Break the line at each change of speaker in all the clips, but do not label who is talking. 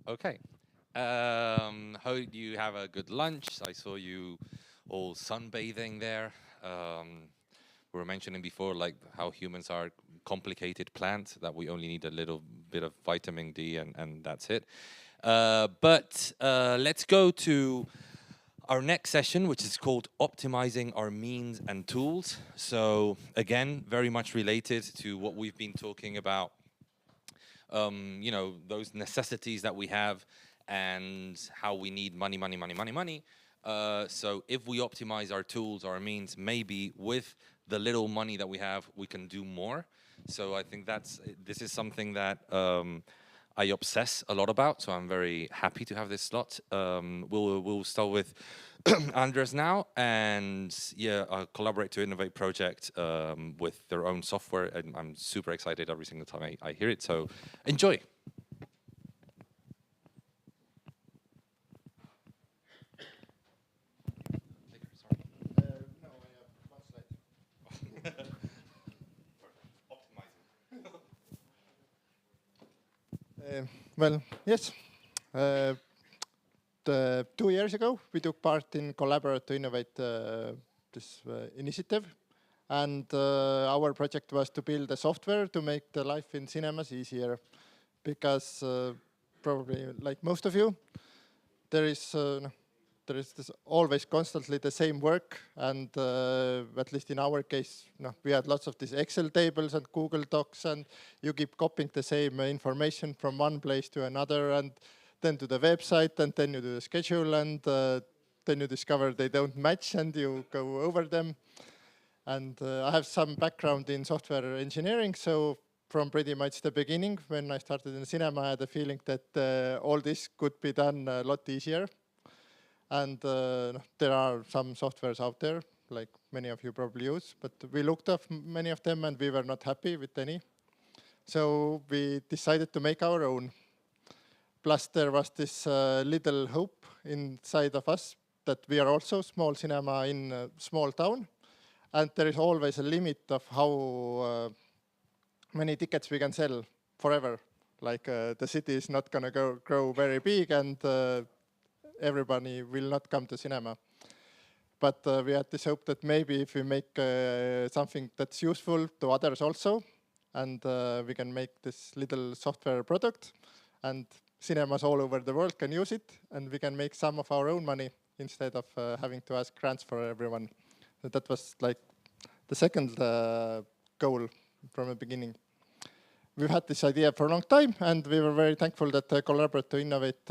Okay. Hope you have a good lunch. I saw you all sunbathing there. We were mentioning before, like how humans are complicated plants, that we only need a little bit of vitamin D and that's it. But let's go to our next session, which is called Optimizing Our Means and Tools. So again, very much related to what we've been talking about, those necessities that we have and how we need money, money, money, money, money. So if we optimize our tools, our means, maybe with the little money that we have, we can do more. So I think this is something that I obsess a lot about. So I'm very happy to have this slot. We'll start with Andres now, and yeah, a Collaborate to Innovate project with their own software, and I'm super excited every single time I hear it. So enjoy.
Well, yes. 2 years ago, we took part in Collaborate to Innovate this initiative. And our project was to build a software to make the life in cinemas easier. Because probably, like most of you, there is this always constantly the same work. And at least in our case, we had lots of these Excel tables and Google Docs, and you keep copying the same information from one place to another, and then to the website, and then you do the schedule, and then you discover they don't match, and you go over them. And I have some background in software engineering, so from pretty much the beginning, when I started in cinema, I had the feeling that all this could be done a lot easier. And there are some softwares out there, like many of you probably use, but we looked at many of them and we were not happy with any. So we decided to make our own. Plus there was this little hope inside of us that we are also small cinema in a small town. And there is always a limit of how many tickets we can sell forever. Like the city is not going to grow very big, and everybody will not come to cinema. But we had this hope that maybe if we make something that's useful to others also, and we can make this little software product, and cinemas all over the world can use it, and we can make some of our own money instead of having to ask grants for everyone. So that was like the second goal from the beginning. We've had this idea for a long time, and we were very thankful that the Collaborate to Innovate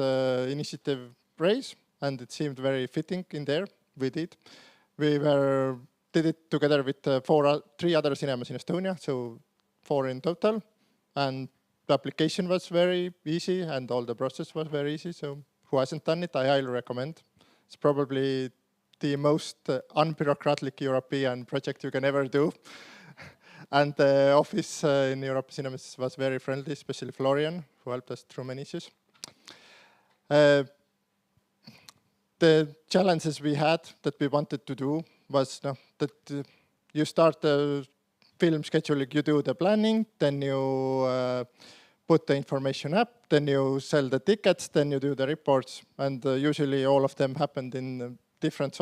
initiative raised, and it seemed very fitting in there. We did. We did it together with 3 other cinemas in Estonia, so 4 in total. And the application was very easy, and all the process was very easy. So who hasn't done it, I highly recommend. It's probably the most unbureaucratic European project you can ever do. And the office in Europe Cinemas was very friendly, especially Florian, who helped us through many issues. The challenges we had that we wanted to do was that you start the film scheduling, you do the planning, then you put the information up, then you sell the tickets, then you do the reports. And usually all of them happened in different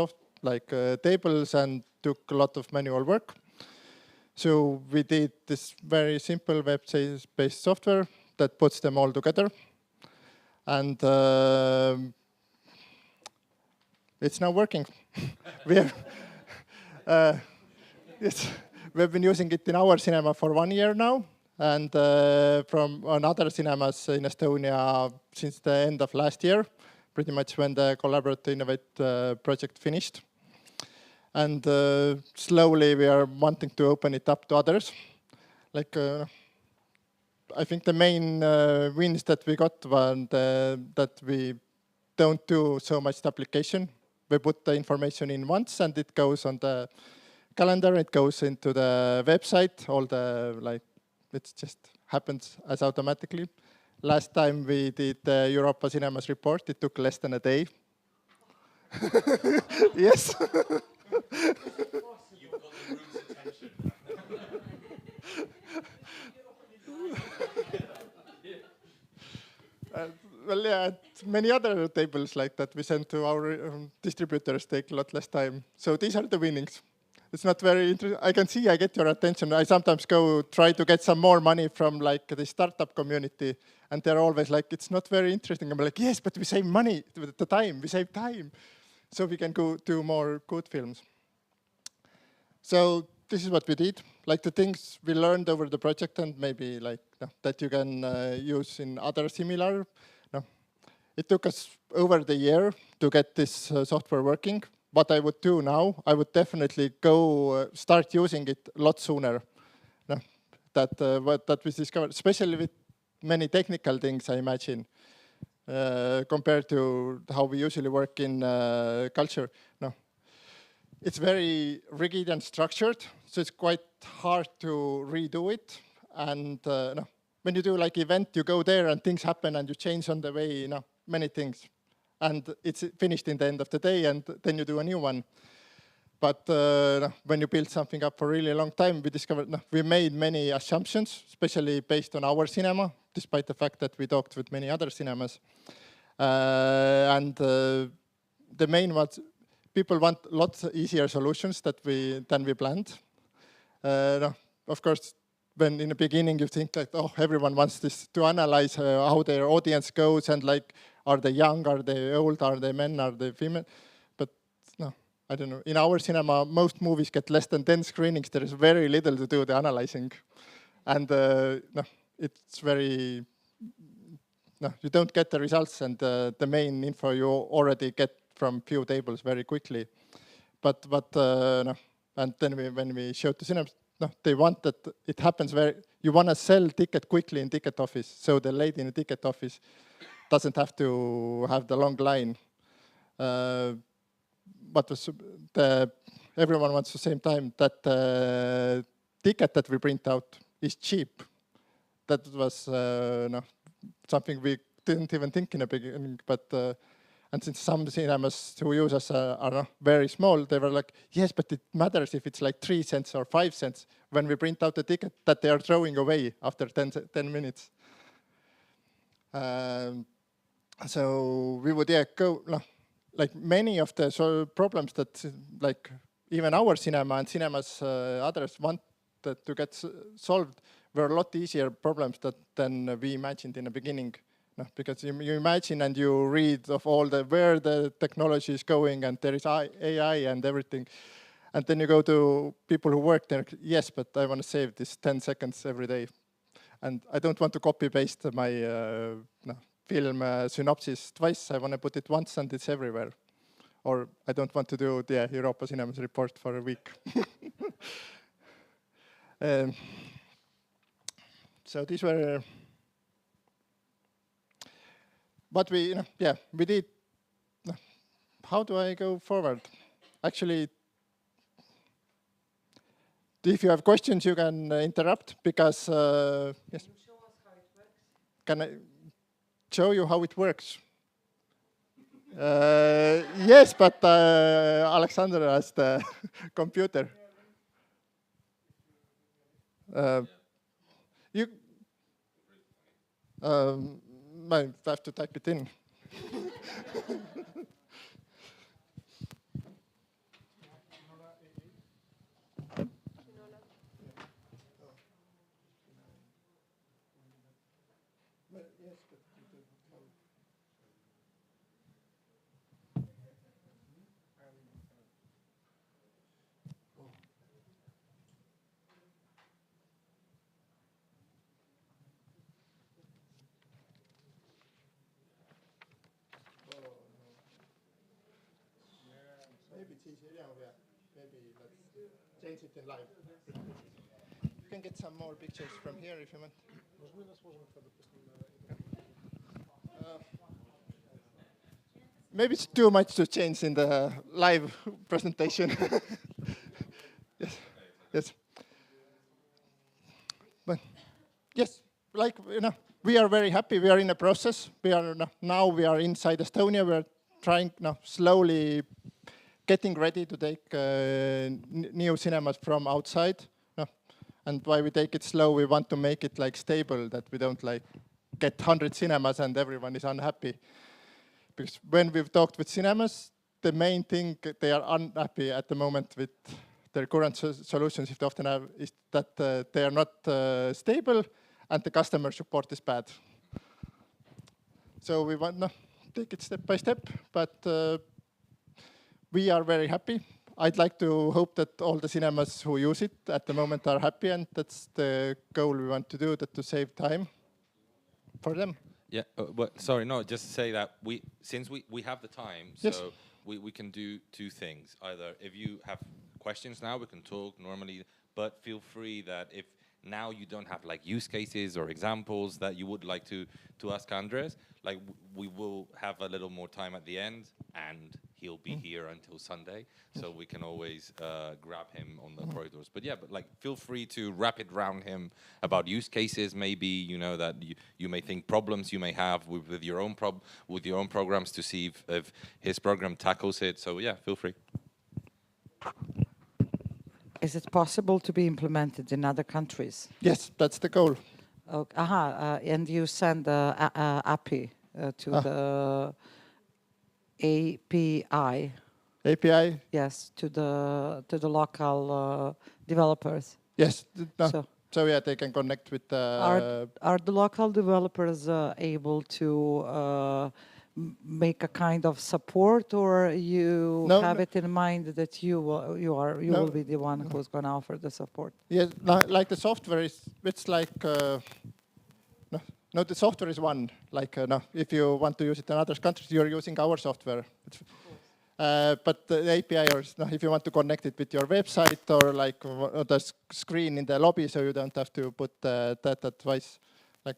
tables and took a lot of manual work. So we did this very simple web-based software that puts them all together. And it's now working. We've been using it in our cinema for 1 year now, and from other cinemas in Estonia since the end of last year, pretty much when the Collaborate to Innovate project finished. And slowly we are wanting to open it up to others. I think the main wins that we got were that we don't do so much application. We put the information in once, and it goes on the calendar, it goes into the website, it just happens as automatically. Last time we did the Europa Cinemas report, it took less than a day. Yes.
You've got the room's attention.
Well, yeah, many other tables like that we send to our distributors take a lot less time. So these are the winnings. It's not very interesting. I can see I get your attention. I sometimes go try to get some more money from like the startup community, and they're always like, it's not very interesting. I'm like, yes, but we save money, the time, we save time. So we can go do more good films. So this is what we did, like the things we learned over the project, and maybe like that you can use in other similar. No. It took us over the year to get this software working. What I would do now, I would definitely go start using it a lot sooner. No. That we discovered, especially with many technical things, I imagine, compared to how we usually work in culture. No. It's very rigid and structured, so it's quite hard to redo it. And no, when you do like event, you go there and things happen and you change on the way, you know, many things. And it's finished in the end of the day, and then you do a new one. But no, when you build something up for a really long time, we discovered we made many assumptions, especially based on our cinema, despite the fact that we talked with many other cinemas. And the main was, people want lots easier solutions than we planned. No, of course, when in the beginning you think that, oh, everyone wants this to analyze how their audience goes, and like, are they young, are they old, are they men, are they female? But no, I don't know. In our cinema, most movies get less than 10 screenings. There is very little to do the analyzing. And no, it's very, no, you don't get the results, and the main info you already get from few tables very quickly. But no, and then when we showed to cinemas, no, they want that it happens you want to sell ticket quickly in ticket office, so the lady in the ticket office doesn't have to have the long line. But everyone wants at the same time that the ticket that we print out is cheap. That was no, something we didn't even think in the beginning, but and since some cinemas who use us are very small, they were like, yes, but it matters if it's like 3 cents or 5 cents when we print out the ticket that they are throwing away after 10 minutes. So we would go, like many of the problems that like even our cinema and cinemas others wanted to get solved were a lot easier problems than we imagined in the beginning. No, because you imagine and you read of all where the technology is going, and there is AI and everything. And then you go to people who work there, yes, but I want to save this 10 seconds every day. And I don't want to copy paste my film synopsis twice. I want to put it once and it's everywhere. Or I don't want to do the Europa Cinemas report for a week. So these were... But we did. How do I go forward? Actually, if you have questions, you can interrupt, because yes.
Can you show us how it works?
Can I show you how it works? Yes, but Alexander has the computer. You. I have to type it in. Maybe it's easier. Yeah. Maybe let's change it in live. You can get some more pictures from here if you want. Maybe it's too much to change in the live presentation. Yes. Yes. But yes, like we are very happy. We are in a process. We are now we are inside Estonia. We are trying slowly getting ready to take new cinemas from outside. And why we take it slow, we want to make it like stable, that we don't like get 100 cinemas and everyone is unhappy. Because when we've talked with cinemas, the main thing they are unhappy at the moment with their current solutions, if they often have, is that they are not stable and the customer support is bad. So we want to take it step by step, but we are very happy. I'd like to hope that all the cinemas who use it at the moment are happy, and that's the goal we want to do, that to save time for them.
Yeah, but sorry, no, just to say that since we have the time, so
Yes.
we can do two things. Either if you have questions now, we can talk normally, but feel free that if now you don't have like use cases or examples that you would like to ask Andres, like we will have a little more time at the end, and he'll be here until Sunday, so we can always grab him on the corridors. But yeah, but like feel free to wrap it around him about use cases, maybe that you may think problems you may have with your own programs to see if his program tackles it. So yeah, feel free.
Is it possible to be implemented in other countries?
Yes, that's the goal.
And you send the API to the API.
API?
Yes, to the local developers.
Yes. So yeah, they can connect with the...
Are the local developers able to make a kind of support, or you have it in mind that you will be the one who's going to offer the support?
Yeah, like the software is, it's like, no, the software is one. Like, if you want to use it in other countries, you're using our software. But the API, or if you want to connect it with your website or like the screen in the lobby, so you don't have to put that advice. Like,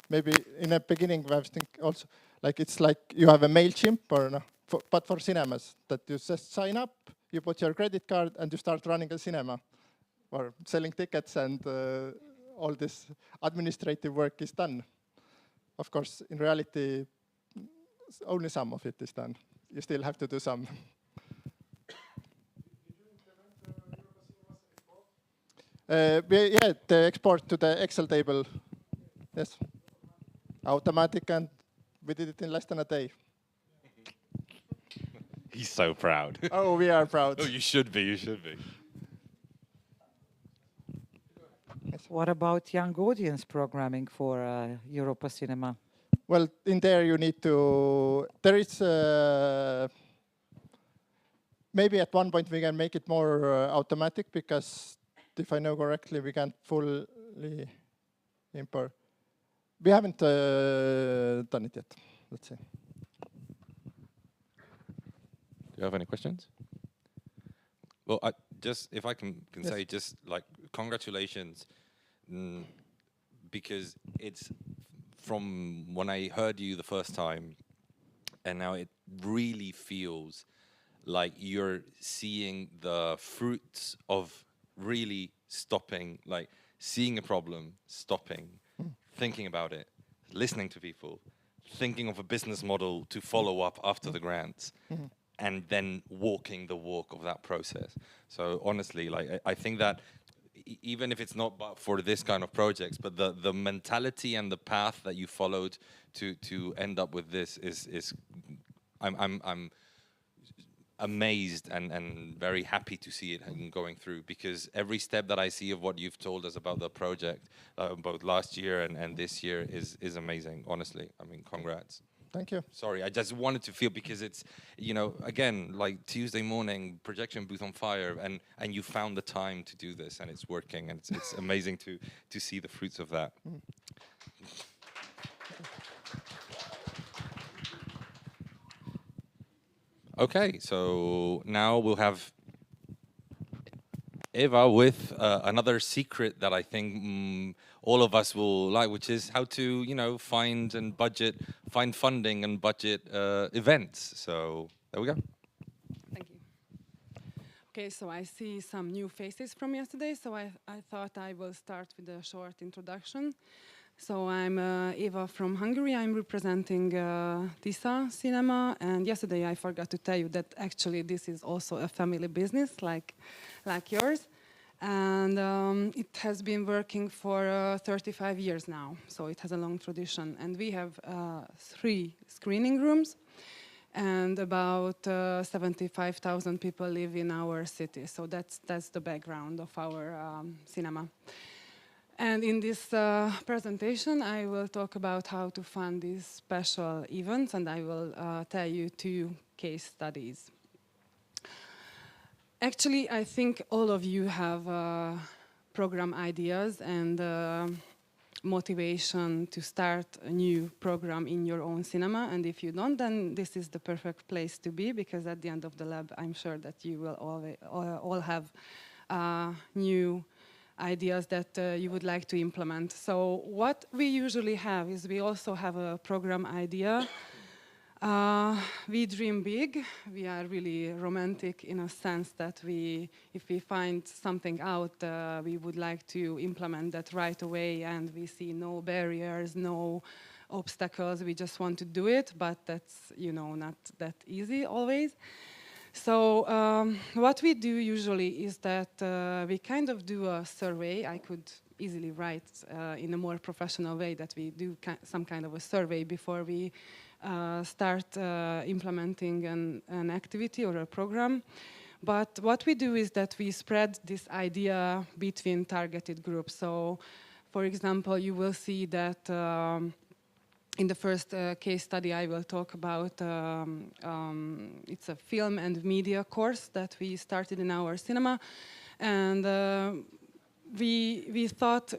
maybe in the beginning, I was thinking also, like it's like you have a MailChimp, or but for cinemas, that you just sign up, you put your credit card, and you start running a cinema, or selling tickets, and all this administrative work is done. Of course, in reality, only some of it is done. You still have to do some. Yeah, the export to the Excel table. Yes. Automatic, and we did it in less than a day.
He's so proud.
Oh, we are proud.
Oh, you should be, you should be.
What about young audience programming for Europa Cinema?
Well, in there you need to, there is, maybe at one point we can make it more automatic, because if I know correctly, we can't fully import. We haven't done it yet, let's see.
Do you have any questions? Well, if I can yes. say, just like congratulations, because it's from when I heard you the first time, and now it really feels like you're seeing the fruits of really stopping, like seeing a problem, stopping, thinking about it, listening to people, thinking of a business model to follow up after the grants, and then walking the walk of that process. So honestly, like I think that even if it's not for this kind of projects, but the mentality and the path that you followed to end up with this is I'm amazed and very happy to see it going through, because every step that I see of what you've told us about the project, both last year and this year, is amazing, honestly. I mean, congrats.
Thank you.
Sorry, I just wanted to feel, because it's, again, like Tuesday morning, projection booth on fire, and you found the time to do this, and it's working, and it's amazing to see the fruits of that. Okay, so now we'll have Eva with another secret that I think all of us will like, which is how to, find funding and budget events. So there we go.
Thank you. Okay, so I see some new faces from yesterday, so I thought I will start with a short introduction. So I'm Eva from Hungary. I'm representing TISZApART Cinema, and yesterday I forgot to tell you that actually this is also a family business like yours. And it has been working for 35 years now, so it has a long tradition. And we have 3 screening rooms, and about 75,000 people live in our city. So that's the background of our cinema. And in this presentation, I will talk about how to fund these special events, and I will tell you 2 case studies. Actually, I think all of you have program ideas and motivation to start a new program in your own cinema. And if you don't, then this is the perfect place to be, because at the end of the lab, I'm sure that you will all have new ideas that you would like to implement. So what we usually have is we also have a program idea. We dream big. We are really romantic in a sense that if we find something out, we would like to implement that right away, and we see no barriers, no obstacles. We just want to do it, but that's, you know, not that easy always. So what we do usually is that we kind of do a survey. I could easily write in a more professional way that we do some kind of a survey before we start implementing an activity or a program. But what we do is that we spread this idea between targeted groups. So, for example, you will see that in the first case study I will talk about, it's a film and media course that we started in our cinema. And we thought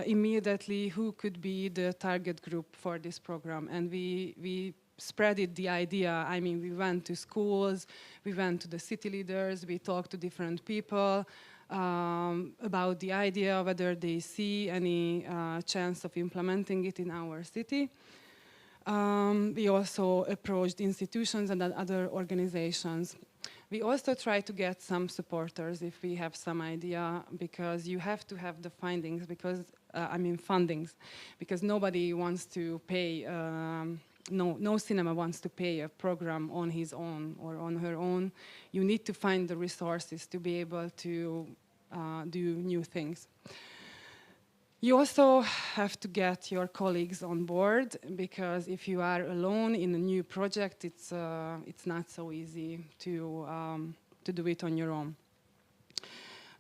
immediately who could be the target group for this program, and we spreaded the idea. I mean, we went to schools, we went to the city leaders, we talked to different people about the idea, whether they see any chance of implementing it in our city. We also approached institutions and other organizations. We also try to get some supporters if we have some idea, because you have to have the findings, because fundings, because nobody wants to pay, no cinema wants to pay a program on his own or on her own. You need to find the resources to be able to do new things. You also have to get your colleagues on board, because if you are alone in a new project, it's not so easy to do it on your own.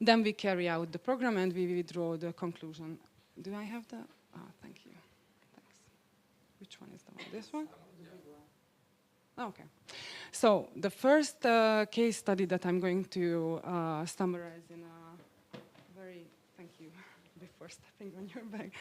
Then we carry out the program and we withdraw the conclusion. Do I have the? Oh, thank you. Thanks. Which one is the one? This one? Okay. So the first case study that I'm going to summarize in a very, thank you, before stepping on your bag,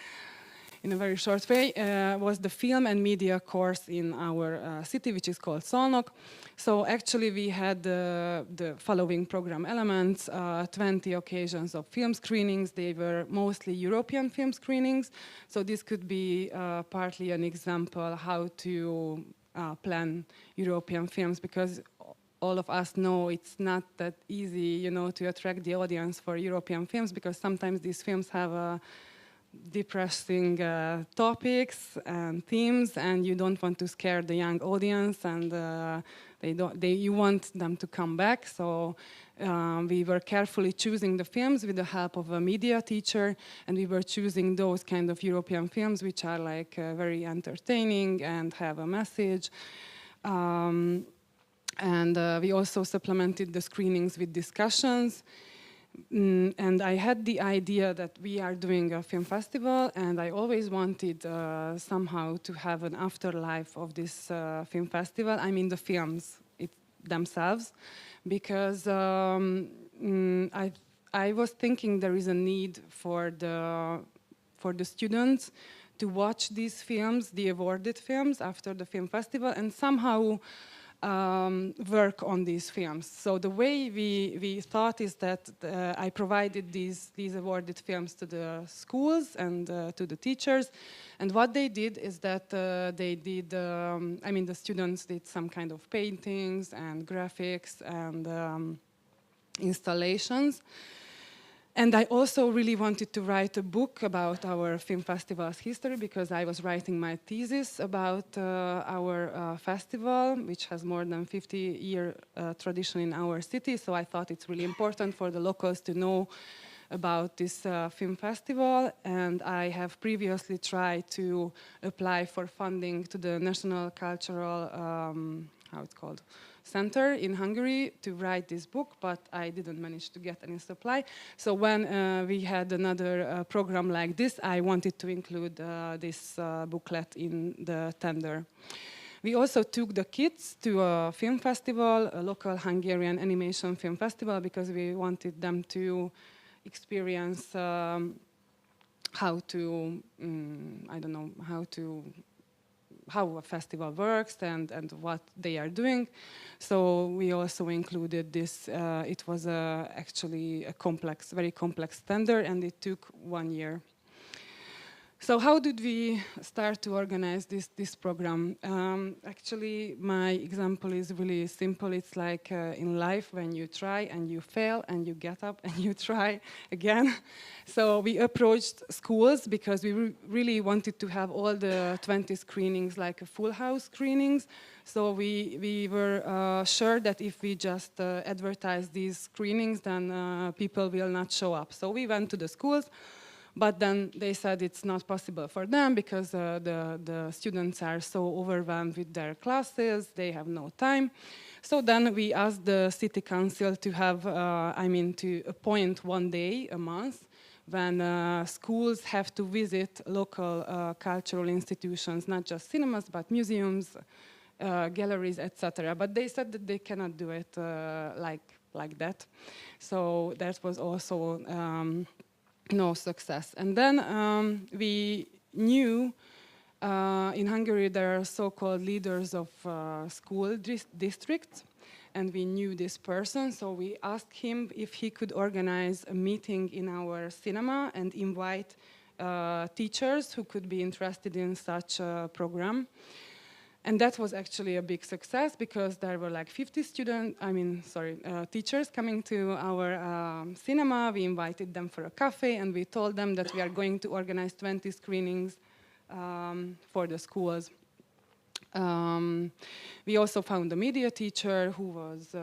in a very short way, was the film and media course in our city, which is called Szolnok. So actually we had the following program elements, 20 occasions of film screenings. They were mostly European film screenings. So this could be partly an example how to plan European films, because all of us know it's not that easy, you know, to attract the audience for European films, because sometimes these films have depressing topics and themes, and you don't want to scare the young audience, and you want them to come back. So we were carefully choosing the films with the help of a media teacher, and we were choosing those kind of European films which are like very entertaining and have a message. And we also supplemented the screenings with discussions. And I had the idea that we are doing a film festival, and I always wanted somehow to have an afterlife of this film festival. I mean the films themselves, because I was thinking there is a need for the students to watch these films, the awarded films, after the film festival, and somehow work on these films. So the way we thought is that I provided these awarded films to the schools and to the teachers, and what they did is that they did, the students did some kind of paintings and graphics and installations. And I also really wanted to write a book about our film festival's history, because I was writing my thesis about our festival, which has more than 50-year tradition in our city. So I thought it's really important for the locals to know about this film festival, and I have previously tried to apply for funding to the National Cultural, how it's called, Center in Hungary to write this book, but I didn't manage to get any supply. So when we had another program like this, I wanted to include this booklet in the tender. We also took the kids to a film festival, a local Hungarian animation film festival, because we wanted them to experience how to, I don't know, how a festival works and what they are doing. So we also included this. It was actually a complex, very complex tender, and it took 1 year. So how did we start to organize this program? Actually, my example is really simple. It's like in life when you try and you fail and you get up and you try again. So we approached schools because we really wanted to have all the 20 screenings like a full house screenings. So we were sure that if we just advertise these screenings, then people will not show up. So we went to the schools. But then they said it's not possible for them because the students are so overwhelmed with their classes, they have no time. So then we asked the city council to have, to appoint 1 day a month when schools have to visit local cultural institutions, not just cinemas, but museums, galleries, etc. But they said that they cannot do it like that. So that was also no success. And then we knew in Hungary there are so-called leaders of school districts, and we knew this person, so we asked him if he could organize a meeting in our cinema and invite teachers who could be interested in such a program. And that was actually a big success because there were like 50 teachers coming to our cinema. We invited them for a cafe and we told them that we are going to organize 20 screenings for the schools. We also found a media teacher who was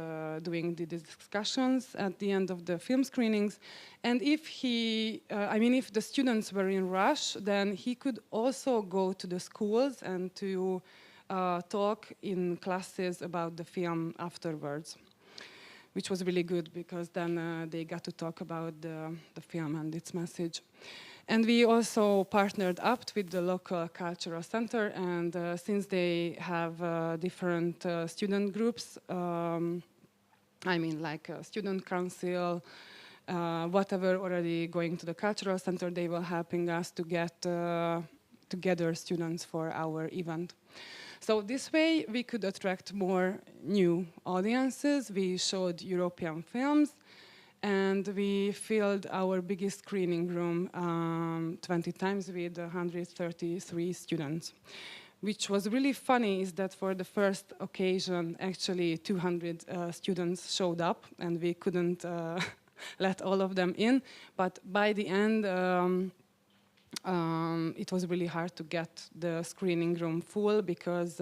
doing the discussions at the end of the film screenings. And if if the students were in rush, then he could also go to the schools and to talk in classes about the film afterwards, which was really good because then they got to talk about the film and its message. And we also partnered up with the local cultural center, and since they have different student groups, like a student council, whatever already going to the cultural center, they were helping us to get together students for our event. So this way we could attract more new audiences. We showed European films, and we filled our biggest screening room 20 times with 133 students. Which was really funny is that for the first occasion, actually 200 students showed up, and we couldn't let all of them in. But by the end, it was really hard to get the screening room full because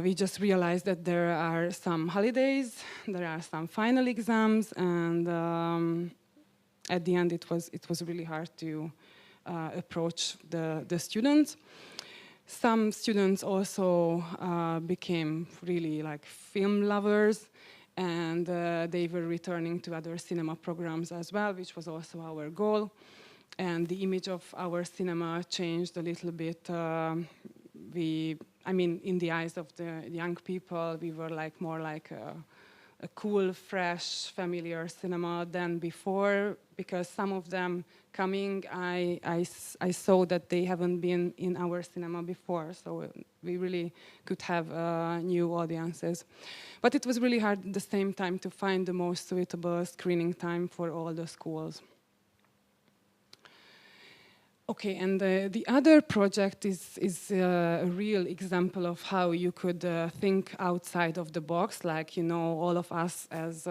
we just realized that there are some holidays, there are some final exams, and at the end it was really hard to approach the students. Some students also became really like film lovers, and they were returning to other cinema programs as well, which was also our goal. And the image of our cinema changed a little bit. In the eyes of the young people, we were more like a cool, fresh, familiar cinema than before, because some of them coming, I saw that they haven't been in our cinema before, so we really could have new audiences. But it was really hard at the same time to find the most suitable screening time for all the schools. Okay, and the other project is a real example of how you could think outside of the box, like, all of us as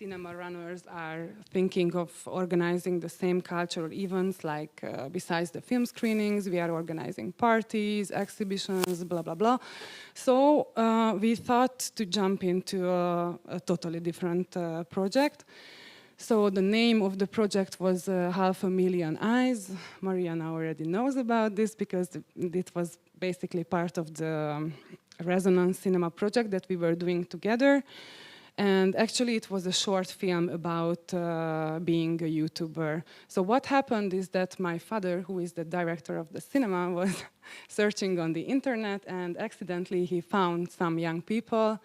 cinema runners are thinking of organizing the same cultural events, like besides the film screenings, we are organizing parties, exhibitions, blah, blah, blah. So we thought to jump into a totally different project. So the name of the project was 500,000 Eyes. Mariana already knows about this because it was basically part of the Resonance Cinema project that we were doing together. And actually it was a short film about being a YouTuber. So what happened is that my father, who is the director of the cinema, was searching on the internet, and accidentally he found some young people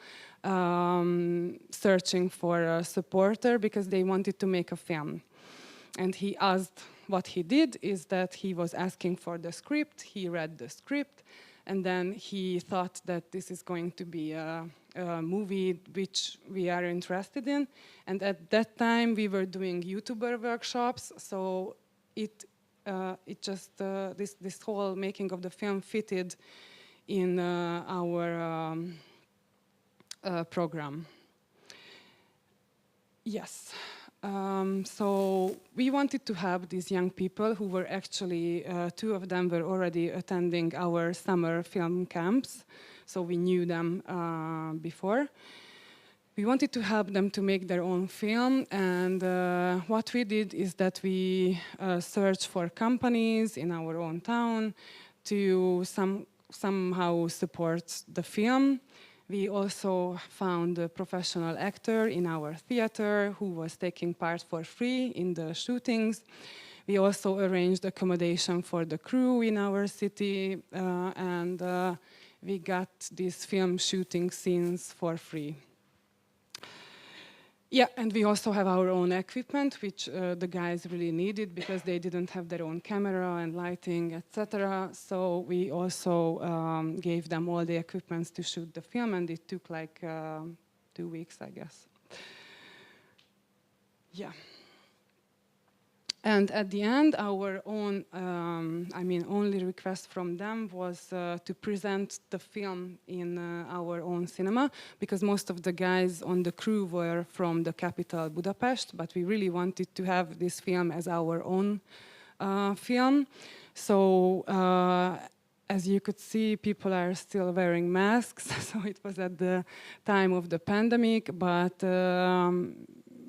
searching for a supporter because they wanted to make a film. And he asked, what he did is that he was asking for the script, he read the script, and then he thought that this is going to be a movie which we are interested in. And at that time we were doing YouTuber workshops, so this whole making of the film fitted in our program. Yes. So we wanted to help these young people who were actually, two of them were already attending our summer film camps, so we knew them before. We wanted to help them to make their own film, and what we did is that we searched for companies in our own town to somehow support the film. We also found a professional actor in our theater who was taking part for free in the shootings. We also arranged accommodation for the crew in our city, and we got these film shooting scenes for free. Yeah, and we also have our own equipment, which the guys really needed because they didn't have their own camera and lighting, etc. So we also gave them all the equipment to shoot the film, and it took like 2 weeks, I guess. Yeah. And at the end, our own, only request from them was to present the film in our own cinema, because most of the guys on the crew were from the capital, Budapest, but we really wanted to have this film as our own film. So, as you could see, people are still wearing masks, so it was at the time of the pandemic, but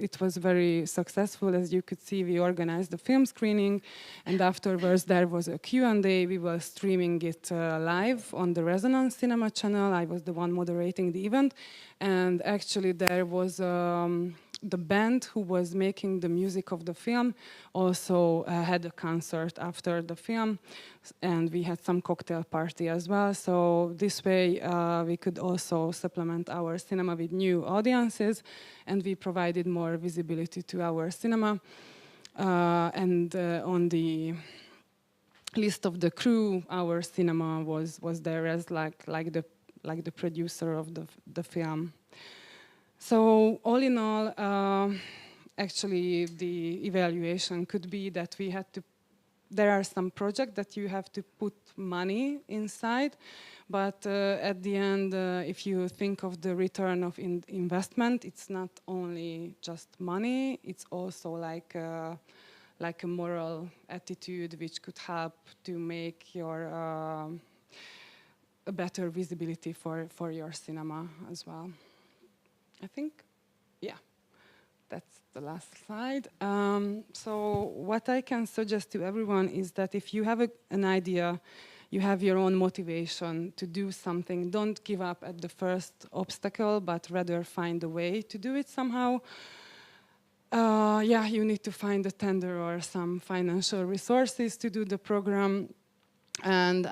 it was very successful. As you could see, we organized the film screening, and afterwards there was a Q&A. We were streaming it live on the Resonance Cinema channel. I was the one moderating the event, and actually there was the band who was making the music of the film also had a concert after the film, and we had some cocktail party as well. So this way we could also supplement our cinema with new audiences, and we provided more visibility to our cinema. And on the list of the crew, our cinema was there as like the producer of the film. So all in all, actually the evaluation could be that we had to, there are some projects that you have to put money inside, but at the end, if you think of the return of investment, it's not only just money, it's also like a moral attitude which could help to make your a better visibility for your cinema as well. I think, yeah, that's the last slide. So what I can suggest to everyone is that if you have an idea, you have your own motivation to do something, don't give up at the first obstacle, but rather find a way to do it somehow. Yeah, you need to find a tender or some financial resources to do the program. And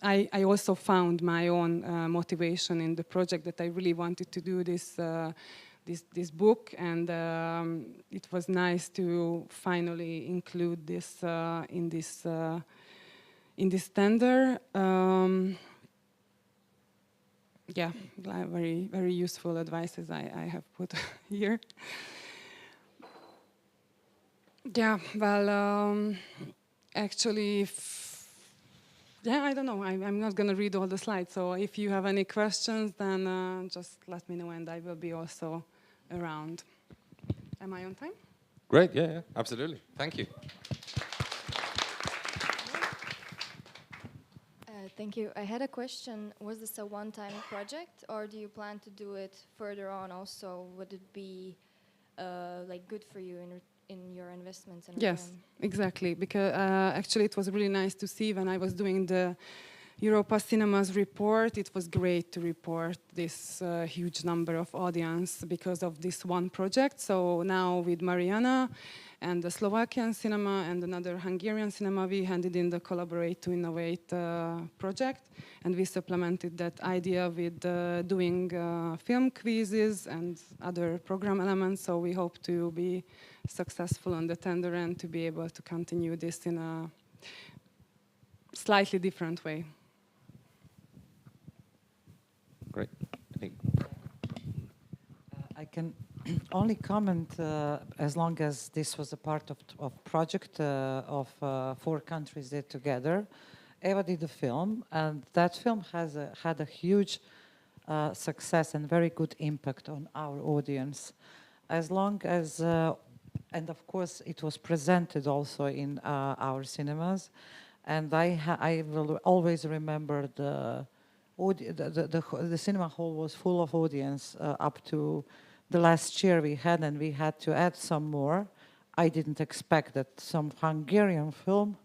I also found my own motivation in the project, that I really wanted to do this book, and it was nice to finally include this in this tender. Yeah, very very useful advices I have put here. Yeah, well, actually. Yeah, I don't know. I'm not going to read all the slides. So if you have any questions, then just let me know, and I will be also around. Am I on time?
Great, yeah, absolutely. Thank you.
Thank you. I had a question. Was this a one-time project, or do you plan to do it further on also? Would it be like good for you in your investments and
Yes,
return?
exactly. Because actually, it was really nice to see when I was doing the Europa Cinema's report. It was great to report this huge number of audience because of this one project. So now with Mariana and the Slovakian cinema and another Hungarian cinema, we handed in the Collaborate to Innovate project, and we supplemented that idea with doing film quizzes and other program elements. So we hope to be successful on the tender and to be able to continue this in a slightly different way.
Great.
I can only comment as long as this was a part of project of 4 countries did together. Eva did a film, and that film had a huge success and very good impact on our audience. As long as, and of course it was presented also in our cinemas, and I will always remember the cinema hall was full of audience up to the last year we had, and we had to add some more. I didn't expect that some Hungarian film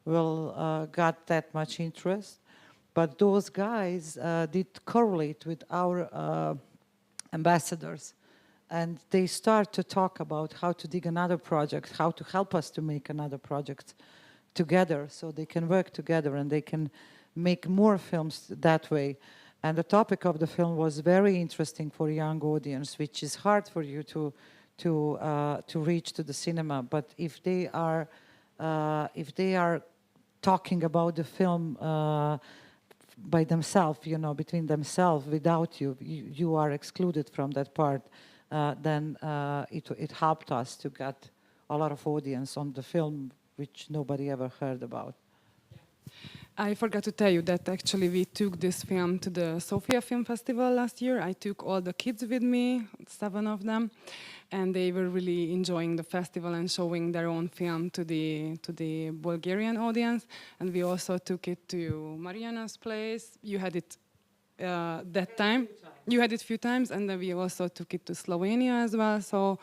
will got that much interest, but those guys did correlate with our ambassadors, and they start to talk about how to dig another project, how to help us to make another project together, so they can work together and they can make more films that way. And the topic of the film was very interesting for a young audience, which is hard for you to reach to the cinema. But if they are talking about the film by themselves, you know, between themselves, without you, you are excluded from that part. Then it helped us to get a lot of audience on the film, which nobody ever heard about.
I forgot to tell you that actually we took this film to the Sofia Film Festival last year. I took all the kids with me, 7 of them, and they were really enjoying the festival and showing their own film to the Bulgarian audience. And we also took it to Mariana's place. You had it that time. You had it a few times, and then we also took it to Slovenia as well. So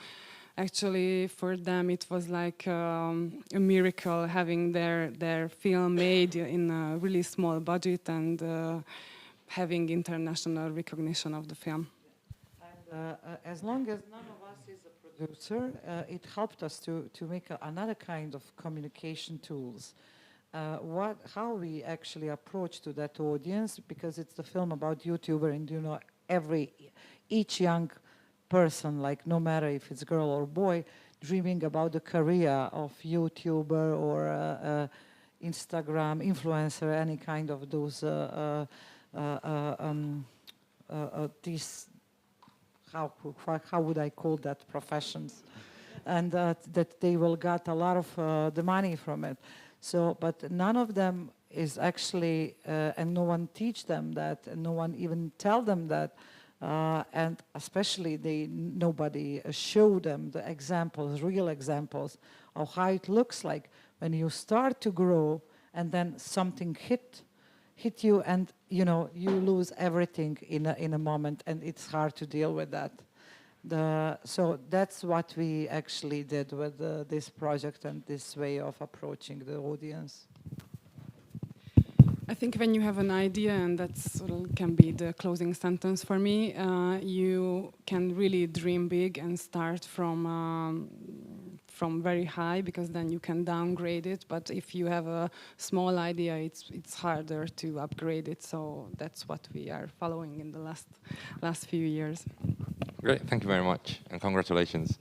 actually, for them, it was like a miracle having their film made in a really small budget and having international recognition of the film.
And as long as none of us is a producer, it helped us to make another kind of communication tools. How we actually approach to that audience, because it's the film about YouTuber, and you know, each young person, like no matter if it's girl or boy, dreaming about the career of YouTuber or Instagram influencer, any kind of those these how would I call that, professions, and that they will get a lot of the money from it. So, but none of them is actually, and no one teach them that, and no one even tell them that. And especially nobody showed them the examples, real examples of how it looks like when you start to grow and then something hit you, and you know you lose everything in a moment, and it's hard to deal with that. So that's what we actually did with this project and this way of approaching the audience.
I think when you have an idea, and that can be the closing sentence for me, you can really dream big and start from very high, because then you can downgrade it. But if you have a small idea, it's harder to upgrade it. So that's what we are following in the last few years.
Great, thank you very much, and congratulations.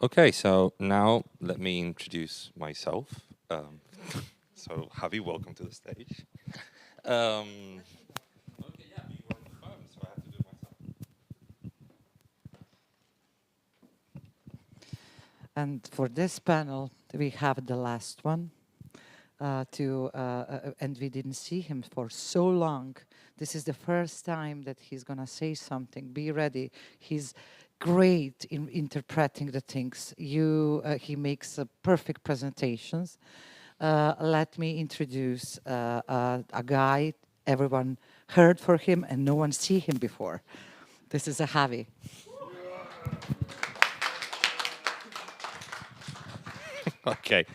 Okay, so now let me introduce myself. So, Javi, welcome to the stage. Okay, yeah, you were on the phone, so I have to do it myself.
And for this panel, we have the last one, and we didn't see him for so long This is the first time that he's going to say something. Be ready. He's great in interpreting the things. He makes perfect presentations. Let me introduce a guy everyone heard for him and no one see him before. This is a Javi.
Okay.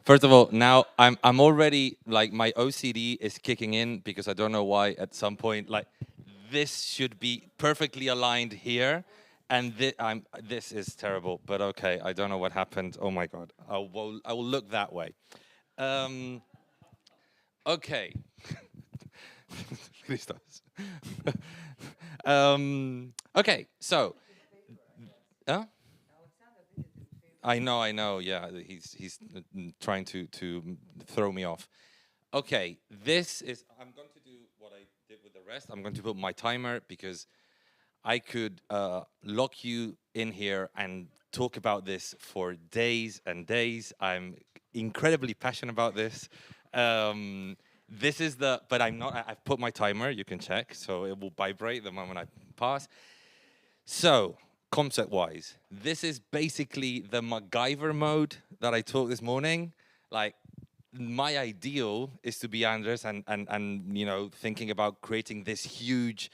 First of all, now I'm already like my OCD is kicking in because I don't know why at some point like this should be perfectly aligned here, and this is terrible. But okay, I don't know what happened. Oh my God, I will look that way. Okay. Christos. Okay, so. Huh? I know. Yeah, he's trying to throw me off. Okay, this is. I'm going to do what I did with the rest. I'm going to put my timer because I could lock you in here and talk about this for days and days. I'm incredibly passionate about this. This is the. But I'm not. I've put my timer. You can check, so it will vibrate the moment I pass. So. Concept-wise, this is basically the MacGyver mode that I talked this morning. Like, my ideal is to be Andres and you know, thinking about creating this huge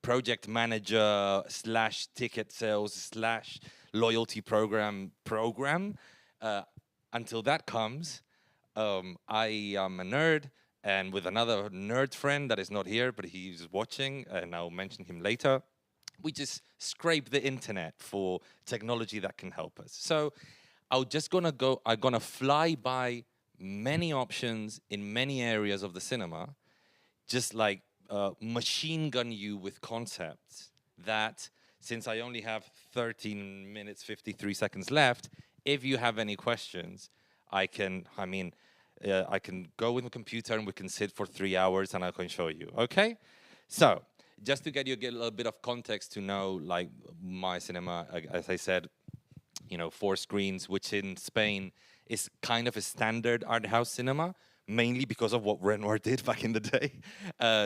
project manager / ticket sales / loyalty program. Until that comes, I am a nerd, and with another nerd friend that is not here, but he's watching, and I'll mention him later. We just scrape the internet for technology that can help us. So I'm gonna fly by many options in many areas of the cinema, just like machine gun you with concepts that, since I only have 13 minutes, 53 seconds left, if you have any questions, I can go with the computer and we can sit for 3 hours and I can show you, okay? So, just to get a little bit of context to know, like, my cinema, as I said, you know, 4 screens, which in Spain is kind of a standard art house cinema, mainly because of what Renoir did back in the day.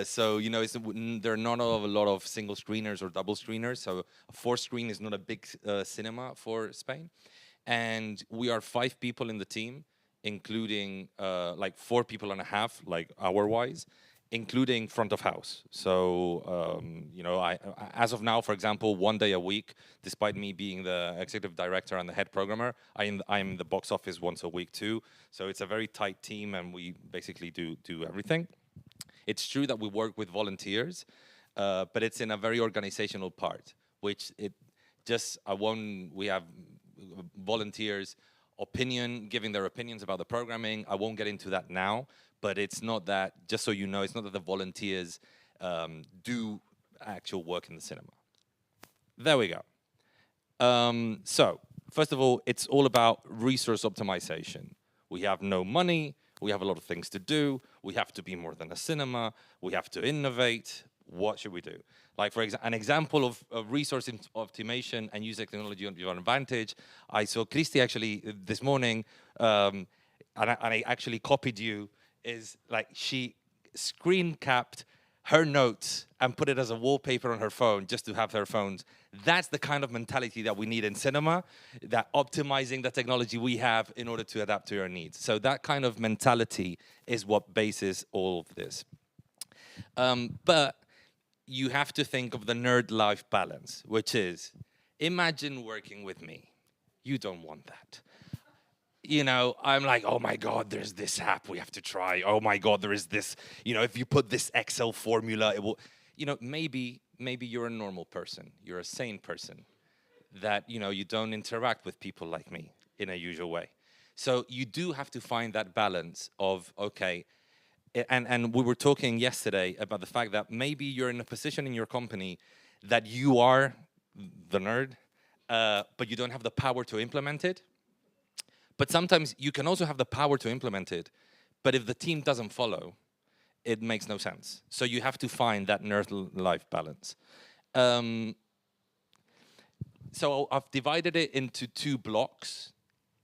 So, you know, there are not a lot of single screeners or double screeners, so a 4 screen is not a big cinema for Spain. And we are 5 people in the team, including like 4.5 people, like hour-wise, including front of house. So, you know, as of now, for example, 1 day a week, despite me being the executive director and the head programmer, I'm the box office once a week too. So it's a very tight team, and we basically do everything. It's true that we work with volunteers, but it's in a very organizational part, which we have volunteers giving their opinions about the programming. I won't get into that now. But it's not that, just so you know, it's not that the volunteers do actual work in the cinema. There we go. So, first of all, it's all about resource optimization. We have no money, we have a lot of things to do, we have to be more than a cinema, we have to innovate. What should we do? Like, for example, an example of resource optimization and using technology on your advantage, I saw Christy actually this morning, and I actually copied you, is like she screen capped her notes and put it as a wallpaper on her phone just to have her phones. That's the kind of mentality that we need in cinema, that optimizing the technology we have in order to adapt to your needs. So that kind of mentality is what bases all of this. But you have to think of the nerd-life balance, which is, imagine working with me. You don't want that. You know, I'm like, oh my God, there's this app we have to try. Oh my God, there is this, you know, if you put this Excel formula, it will, you know, maybe you're a normal person. You're a sane person that, you know, you don't interact with people like me in a usual way. So you do have to find that balance of, okay, and we were talking yesterday about the fact that maybe you're in a position in your company that you are the nerd, but you don't have the power to implement it. But sometimes you can also have the power to implement it, but if the team doesn't follow, it makes no sense. So you have to find that nerd-life balance. So I've divided it into 2 blocks.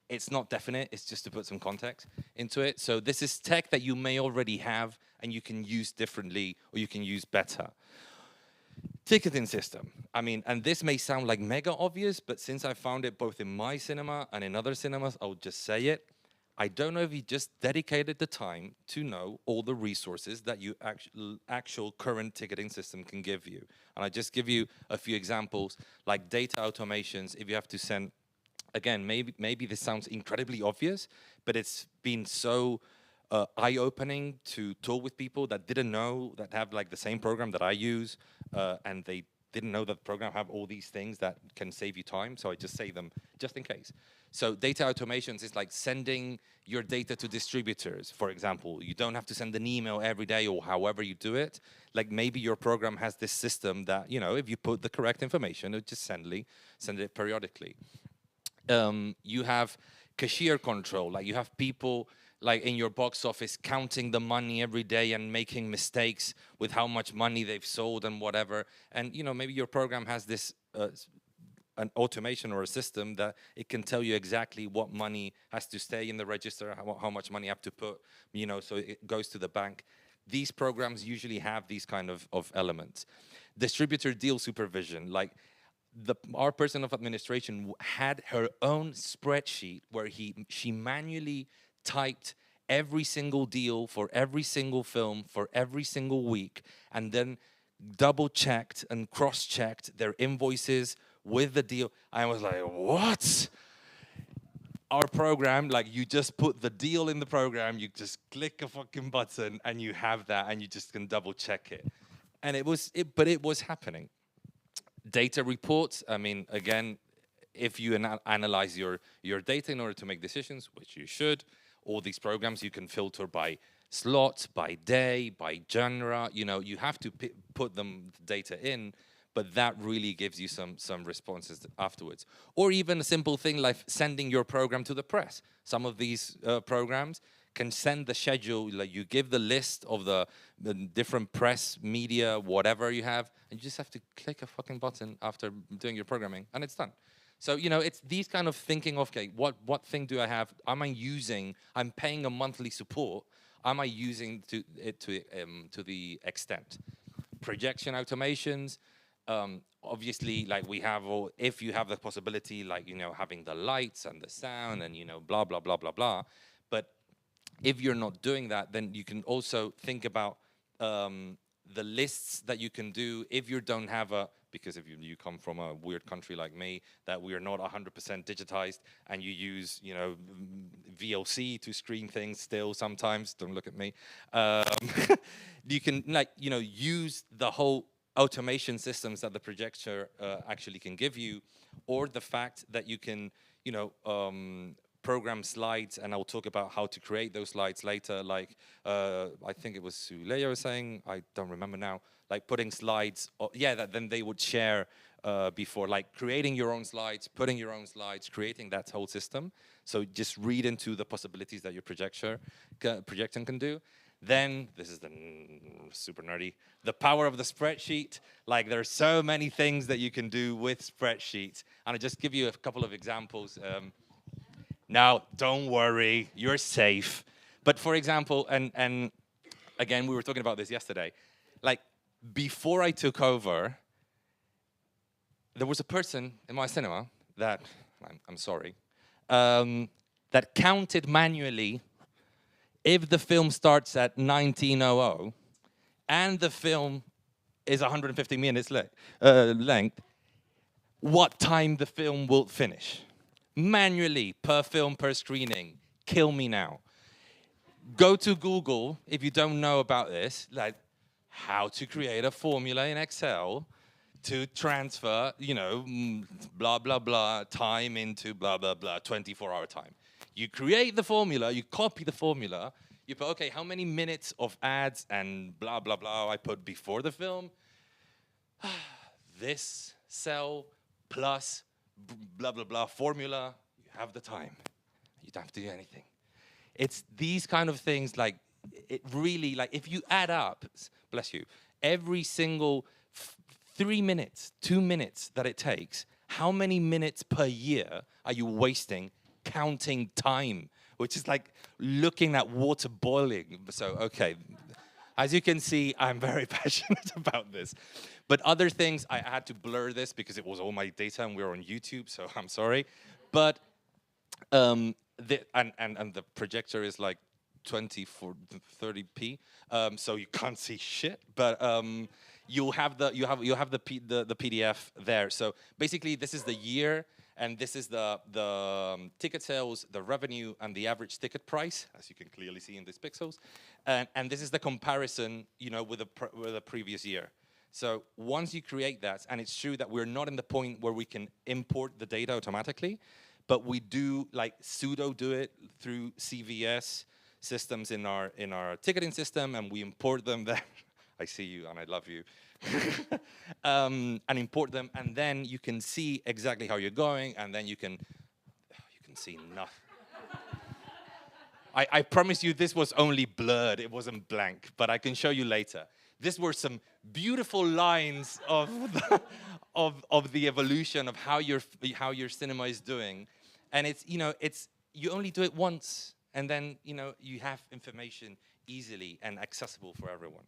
It's not definite, it's just to put some context into it. So this is tech that you may already have and you can use differently or you can use better. Ticketing system. I mean, and this may sound like mega obvious, but since I found it both in my cinema and in other cinemas, I'll just say it. I don't know if you just dedicated the time to know all the resources that your actual current ticketing system can give you. And I just give you a few examples, like data automations. If you have to send, again, maybe this sounds incredibly obvious, but it's been so eye-opening to talk with people that didn't know, that have like the same program that I use, and they didn't know that the program have all these things that can save you time. So I just say them just in case. So data automations is like sending your data to distributors, for example. You don't have to send an email every day or however you do it. Like maybe your program has this system that, you know, if you put the correct information, it just send it periodically. You have cashier control, like you have people like in your box office counting the money every day and making mistakes with how much money they've sold and whatever. And, you know, maybe your program has this an automation or a system that it can tell you exactly what money has to stay in the register, how much money you have to put, you know, so it goes to the bank. These programs usually have these kind of elements. Distributor deal supervision, like our person of administration had her own spreadsheet where she manually typed every single deal for every single film for every single week, and then double-checked and cross-checked their invoices with the deal. I was like, what? Our program, like you just put the deal in the program, you just click a fucking button and you have that and you just can double-check it. And it was happening. Data reports, I mean, again, if you analyze your data in order to make decisions, which you should, all these programs you can filter by slot, by day, by genre, you know, you have to put them data in, but that really gives you some responses afterwards. Or even a simple thing like sending your program to the press. Some of these programs can send the schedule, like you give the list of the different press, media, whatever you have, and you just have to click a fucking button after doing your programming, and it's done. So, you know, it's these kind of thinking of, okay, what thing do I have? Am I using, I'm paying a monthly support, am I using it to the extent? Projection automations, obviously, like we have, or if you have the possibility, like, you know, having the lights and the sound and, you know, blah, blah, blah, blah, blah. But if you're not doing that, then you can also think about the lists that you can do if you don't have because if you come from a weird country like me, that we are not 100% digitized, and you use, you know, VLC to screen things still sometimes, don't look at me. You can, like, you know, use the whole automation systems that the projector actually can give you, or the fact that you can, you know, program slides, and I'll talk about how to create those slides later, like I think it was Suleya was saying, I don't remember now, like putting slides, that then they would share before, like creating your own slides, putting your own slides, creating that whole system. So just read into the possibilities that your projector can do. Then, this is the super nerdy, the power of the spreadsheet. Like there are so many things that you can do with spreadsheets. And I just give you a couple of examples. Now, don't worry, you're safe. But for example, and again, we were talking about this yesterday, like before I took over, there was a person in my cinema that, I'm sorry, that counted manually if the film starts at 1900 and the film is 150 minutes length, what time the film will finish. Manually, per film, per screening. Kill me now. Go to Google if you don't know about this, like how to create a formula in Excel to transfer, you know, blah, blah, blah, time into blah, blah, blah, 24-hour time. You create the formula, you copy the formula, you put, okay, how many minutes of ads and blah, blah, blah I put before the film? This cell plus blah, blah, blah formula, you have the time. You don't have to do anything. It's these kind of things, like, it really, like, if you add up, bless you, every single 3 minutes, 2 minutes that it takes, how many minutes per year are you wasting counting time, which is like looking at water boiling. So, okay. As you can see, I'm very passionate about this. But other things, I had to blur this because it was all my data and we were on YouTube, so I'm sorry. But, and the projector is like 30p, so you can't see shit. But you'll have the PDF there. So basically, this is the year, and this is the ticket sales, the revenue, and the average ticket price, as you can clearly see in these pixels. And this is the comparison, you know, with the previous year. So once you create that, and it's true that we're not in the point where we can import the data automatically, but we do like pseudo do it through CVS systems in our ticketing system, and we import them there. I see you and I love you. And import them, and then you can see exactly how you're going, and then you can see nothing. I promise you this was only blurred, it wasn't blank, but I can show you later. These were some beautiful lines of the evolution of how your cinema is doing. And it's, you know, you only do it once, and then, you know, you have information easily and accessible for everyone.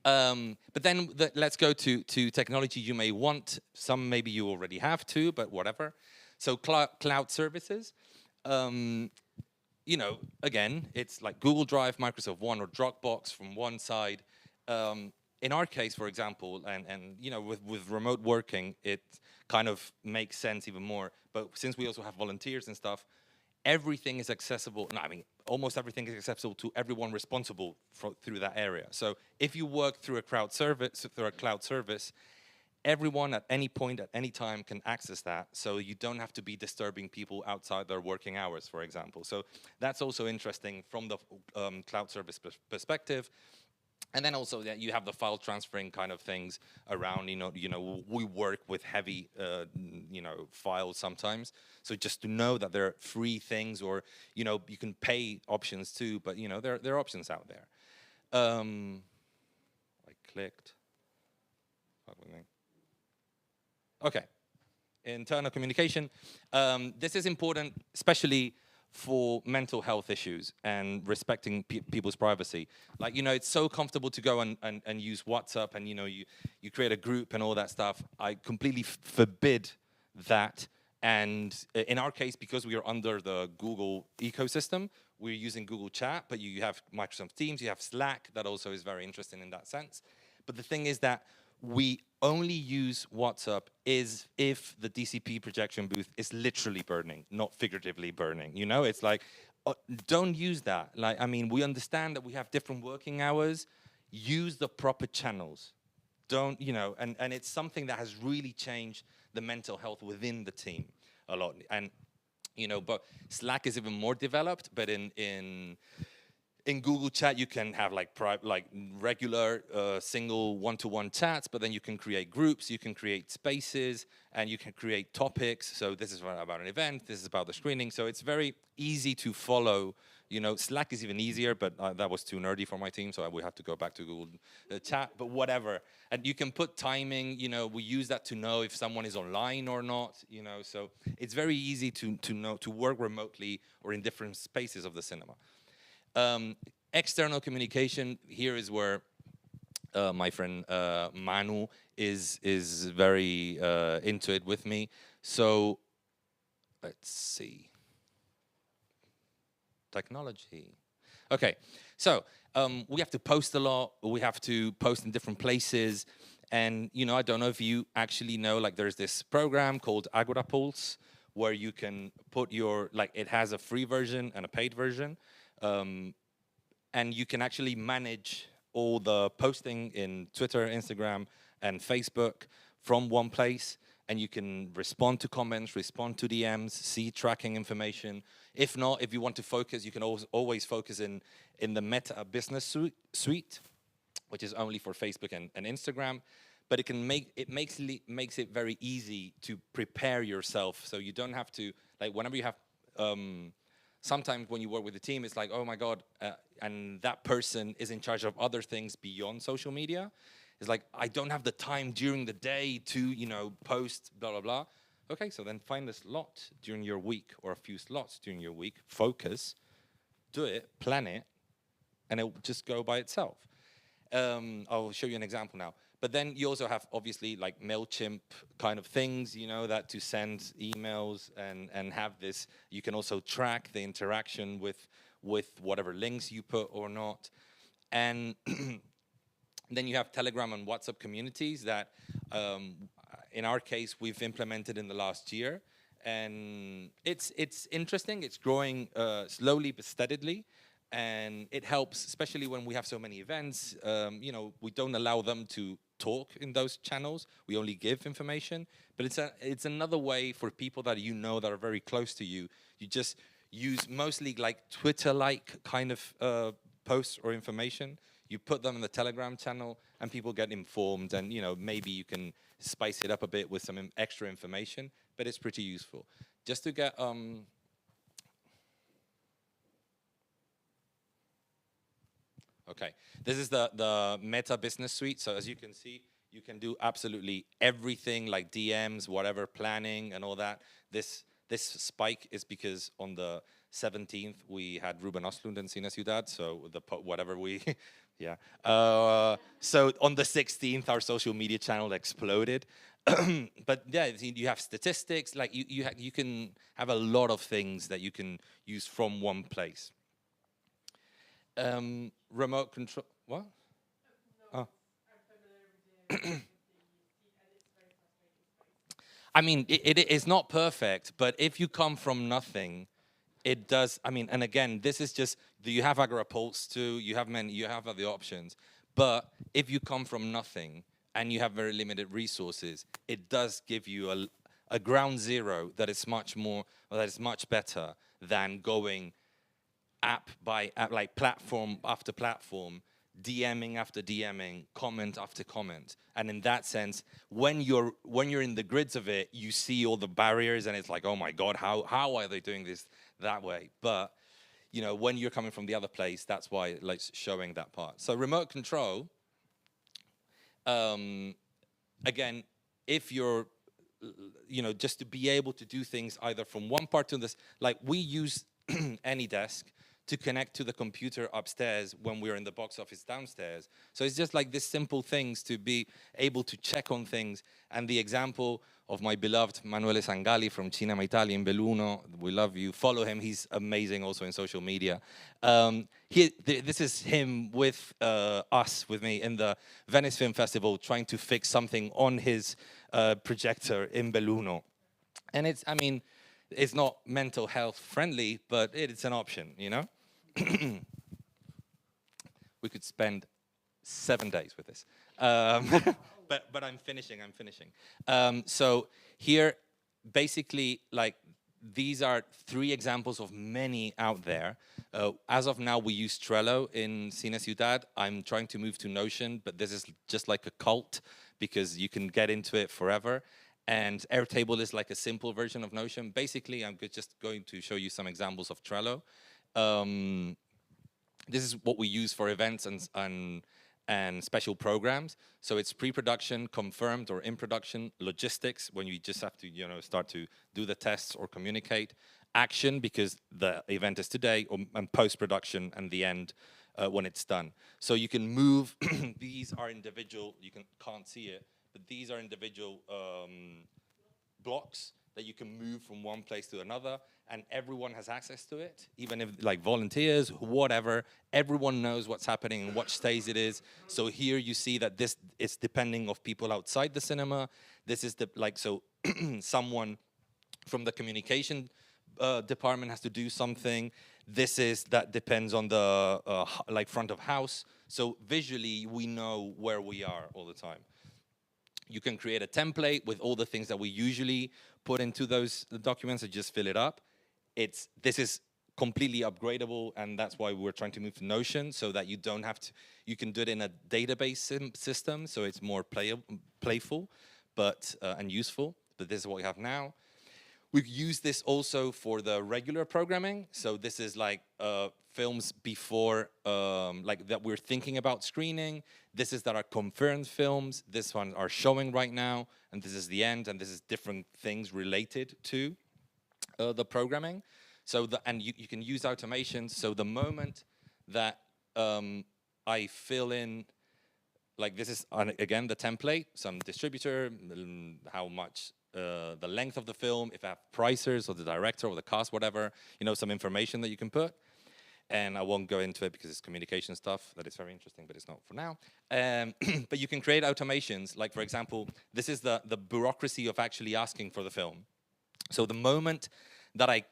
But then let's go to technology you may want. Some maybe you already have too, but whatever. So cloud services. You know, again, it's like Google Drive, Microsoft One, or Dropbox from one side. In our case, for example, and you know, with remote working, it kind of makes sense even more. But since we also have volunteers and stuff, everything is accessible. No, I mean, almost everything is accessible to everyone responsible through that area. So if you work through a cloud service, everyone at any point, at any time can access that. So you don't have to be disturbing people outside their working hours, for example. So that's also interesting from the cloud service perspective. And then also that you have the file transferring kind of things around, you know, we work with heavy, you know, files sometimes. So just to know that there are free things, or, you know, you can pay options too, but, you know, there are options out there. I clicked. Okay, internal communication. This is important, especially for mental health issues and respecting people's privacy. Like, you know, it's so comfortable to go and use WhatsApp, and, you know, you create a group and all that stuff. I completely forbid that. And in our case, because we are under the Google ecosystem, we're using Google Chat, but you have Microsoft Teams, you have Slack, that also is very interesting in that sense. But the thing is that we only use WhatsApp if the DCP projection booth is literally burning, not figuratively burning. You know, it's like, don't use that. Like, I mean, we understand that we have different working hours. Use the proper channels. Don't, you know, and it's something that has really changed the mental health within the team a lot. And, you know, but Slack is even more developed, but in Google Chat, you can have like regular single one-to-one chats, but then you can create groups, you can create spaces, and you can create topics. So this is about an event, this is about the screening. So it's very easy to follow. You know, Slack is even easier, but that was too nerdy for my team, so we have to go back to Google Chat, but whatever. And you can put timing, you know, we use that to know if someone is online or not, you know. So it's very easy to know, to work remotely or in different spaces of the cinema. External communication, here is where my friend Manu is very into it with me. So let's see. Technology. Okay, so we have to post a lot. We have to post in different places. And, you know, I don't know if you actually know, like, there's this program called Agora Pulse, where you can put your, like, it has a free version and a paid version. And you can actually manage all the posting in Twitter, Instagram, and Facebook from one place. And you can respond to comments, respond to DMs, see tracking information. If not, if you want to focus, you can always focus in the Meta Business Suite, which is only for Facebook and Instagram. But it makes it very easy to prepare yourself, so you don't have to, like, whenever you have. Sometimes when you work with a team, it's like, oh my God, and that person is in charge of other things beyond social media. It's like, I don't have the time during the day to, you know, post, blah, blah, blah. Okay, so then find a slot during your week or a few slots during your week, focus, do it, plan it, and it'll just go by itself. I'll show you an example now. But then you also have obviously like MailChimp kind of things, you know, that to send emails and have this. You can also track the interaction with whatever links you put or not. And then you have Telegram and WhatsApp communities that, in our case, we've implemented in the last year. And it's interesting. It's growing slowly but steadily. And it helps, especially when we have so many events. You know, we don't allow them to talk in those channels. We only give information. But it's another way for people that you know that are very close to you. You just use mostly like Twitter-like kind of posts or information. You put them in the Telegram channel, and people get informed. And you know, maybe you can spice it up a bit with some extra information. But it's pretty useful. Just to get okay, this is the Meta Business Suite. So as you can see, you can do absolutely everything like DMs, whatever, planning and all that. This spike is because on the 17th we had Ruben Östlund in CineCiutat, so whatever we, yeah. So on the 16th our social media channel exploded. But yeah, you have statistics, like you can have a lot of things that you can use from one place. Remote control, what? Oh. I mean, it is not perfect, but if you come from nothing, it does. I mean, and again, this is just, you have AgraPulse too, you have other options, but if you come from nothing and you have very limited resources, it does give you a ground zero that is much more, or that is much better than going app by app, like platform after platform, DMing after DMing, comment after comment. And in that sense, when you're in the grids of it, you see all the barriers and it's like, oh my God, how are they doing this that way? But you know, when you're coming from the other place, that's why like showing that part. So remote control, again, if you're, you know, just to be able to do things either from one part to this, like we use AnyDesk to connect to the computer upstairs when we're in the box office downstairs. So it's just like this simple things to be able to check on things. And the example of my beloved Manuele Sangalli from Cinema Italia in Belluno, we love you, follow him, he's amazing also in social media. This is him with with me in the Venice Film Festival trying to fix something on his projector in Belluno. And it's, I mean, it's not mental health friendly, but it's an option, you know? We could spend 7 days with this. But I'm finishing. So here, basically, like, these are 3 examples of many out there. As of now, we use Trello in CineCiutat. I'm trying to move to Notion, but this is just like a cult because you can get into it forever. And Airtable is like a simple version of Notion. Basically, I'm just going to show you some examples of Trello. This is what we use for events and special programs. So it's pre-production, confirmed, or in production, logistics, when you just have to, you know, start to do the tests or communicate, action, because the event is today, and post-production, and the end when it's done. So you can move, these are individual, you can't see it, but these are individual blocks that you can move from one place to another, and everyone has access to it, even if like volunteers, whatever, everyone knows what's happening and what stage it is. So here you see that this is depending of people outside the cinema. This is the, like, so someone from the communication department has to do something. That depends on the like front of house. So visually, we know where we are all the time. You can create a template with all the things that we usually put into those documents and just fill it up. This is completely upgradable, and that's why we're trying to move to Notion, so that you don't have to, you can do it in a database system, so it's more playful but and useful. But this is what we have now. We use this also for the regular programming. So this is like films before, like that we're thinking about screening. This is that are confirmed films. This one are showing right now, and this is the end, and this is different things related to the programming. So and you can use automations. So the moment that I fill in, like this is again the template, some distributor, how much. The length of the film, if I have pricers or the director or the cast, whatever, you know, some information that you can put. And I won't go into it because it's communication stuff that is very interesting, but it's not for now. But you can create automations. Like, for example, this is the bureaucracy of actually asking for the film. So the moment that I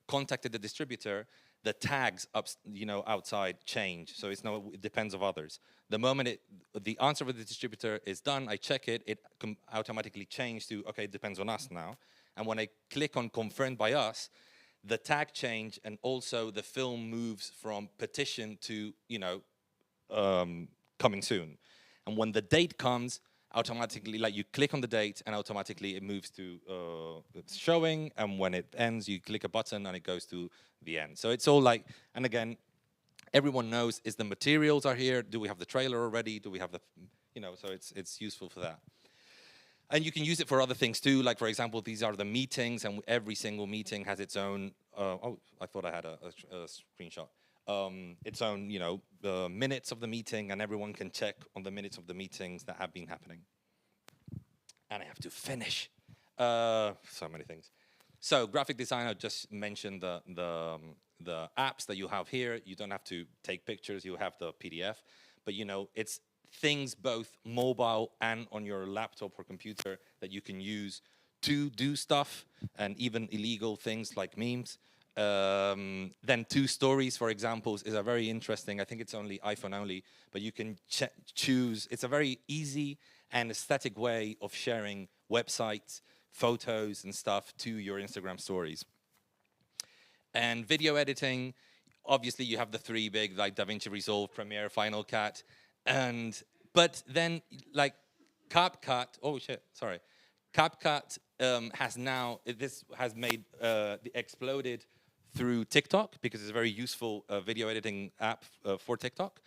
contacted the distributor, the tags up, you know, outside change. So it depends of others. The moment the answer with the distributor is done, I check it, it automatically changes to, okay, it depends on us now. And when I click on confirmed by us, the tag change, and also the film moves from petition to, you know, coming soon. And when the date comes, automatically, like you click on the date and automatically it moves to showing, and when it ends, you click a button and it goes to the end. So it's all like, and again, everyone knows, is the materials are here, do we have the trailer already, do we have the, you know, so it's useful for that. And you can use it for other things too, like for example, these are the meetings, and every single meeting has its own, oh, I thought I had a screenshot. Its own, you know, the minutes of the meeting, and everyone can check on the minutes of the meetings that have been happening. And I have to finish. So many things. So graphic design, I just mentioned the apps that you have here. You don't have to take pictures, you have the PDF. But you know, it's things both mobile and on your laptop or computer that you can use to do stuff, and even illegal things like memes. Then 2 stories, for example, is a very interesting, I think it's only iPhone only, but you can choose, it's a very easy and aesthetic way of sharing websites, photos and stuff to your Instagram stories. And video editing, obviously you have the 3 big, like DaVinci Resolve, Premiere, Final Cut, but then like CapCut, oh shit, sorry. CapCut has now, this has made, exploded through TikTok, because it's a very useful video editing app for TikTok.